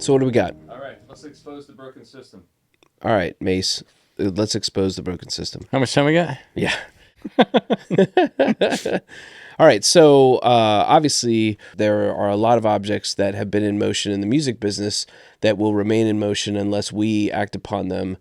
So what do we got? All right, let's expose the broken system. All right, Mace, let's expose the broken system. How much time we got? Yeah. All right, so obviously there are a lot of objects that have been in motion in the music business that will remain in motion unless we act upon them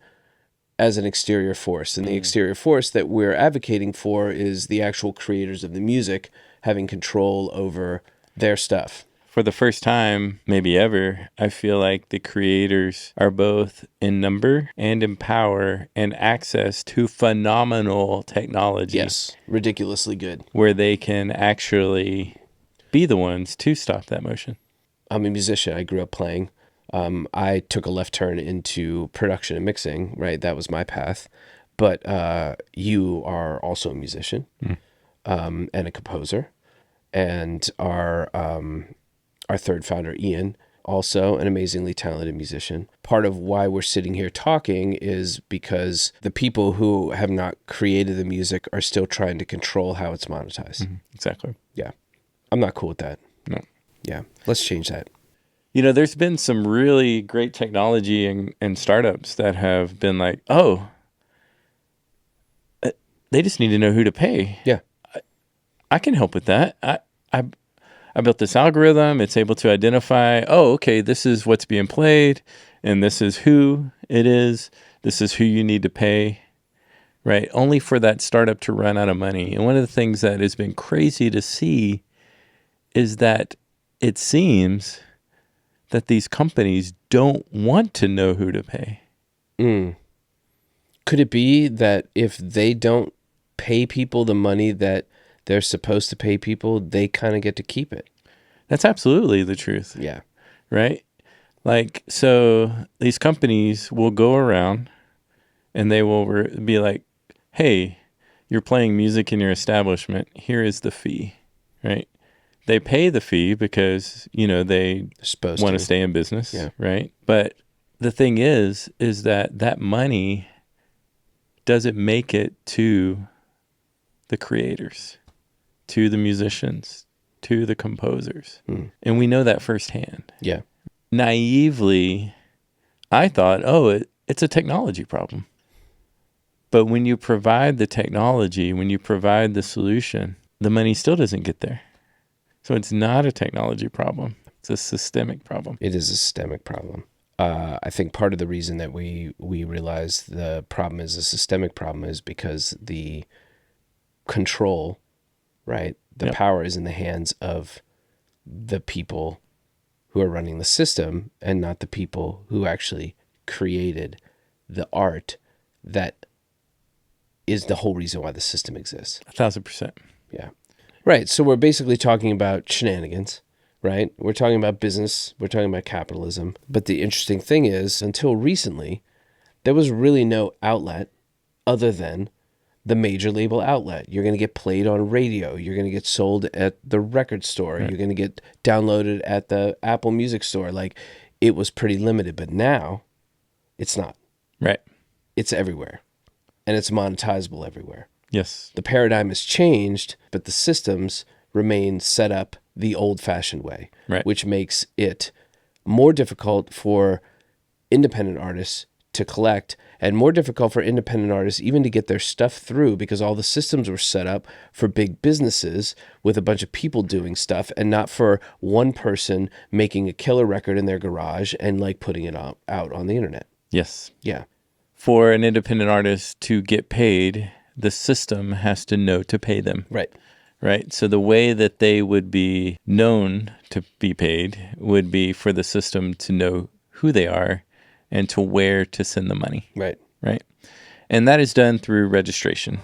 as an exterior force. And the exterior force that we're advocating for is the actual creators of the music having control over their stuff. For the first time, maybe ever, I feel like the creators are both in number and in power and access to phenomenal technology. Yes, ridiculously good. Where they can actually be the ones to stop that motion. I'm a musician. I grew up playing. I took a left turn into production and mixing, right? That was my path. But you are also a musician and a composer. And our third founder, Ian, also an amazingly talented musician. Part of why we're sitting here talking is because the people who have not created the music are still trying to control how it's monetized. Mm-hmm. Exactly. Yeah. I'm not cool with that. No. Yeah. Let's change that. You know, there's been some really great technology and startups that have been like, oh, they just need to know who to pay. Yeah. I can help with that. I built this algorithm. It's able to identify, oh, okay, this is what's being played, and this is who it is. This is who you need to pay, right? Only for that startup to run out of money. And one of the things that has been crazy to see is that it seems that these companies don't want to know who to pay. Could it be that if they don't pay people the money that they're supposed to pay people, they kind of get to keep it? That's absolutely the truth. Yeah. Right? Like, so these companies will go around and they will be like, hey, you're playing music in your establishment. Here is the fee, right? They pay the fee because, you know, they want to stay in business, right? But the thing is that money doesn't make it to the creators, to the musicians, to the composers. And we know that firsthand. Yeah. Naively, I thought, oh, it's a technology problem. But when you provide the technology, when you provide the solution, the money still doesn't get there. So it's not a technology problem. It's a systemic problem. It is a systemic problem. I think part of the reason that we realize the problem is a systemic problem is because the control, right? The power is in the hands of the people who are running the system and not the people who actually created the art that is the whole reason why the system exists. 1,000%. Yeah. Right. So we're basically talking about shenanigans, right? We're talking about business. We're talking about capitalism. But the interesting thing is, until recently, there was really no outlet other than the major label outlet. You're going to get played on radio. You're going to get sold at the record store. Right. You're going to get downloaded at the Apple Music store. Like, it was pretty limited, but now it's not. Right. It's everywhere, and it's monetizable everywhere. Yes. The paradigm has changed, but the systems remain set up the old-fashioned way, right, which makes it more difficult for independent artists to collect and more difficult for independent artists even to get their stuff through because all the systems were set up for big businesses with a bunch of people doing stuff and not for one person making a killer record in their garage and like putting it out on the internet. Yes. Yeah. For an independent artist to get paid, the system has to know to pay them. Right. Right. So the way that they would be known to be paid would be for the system to know who they are and to where to send the money. Right. Right. And that is done through registration.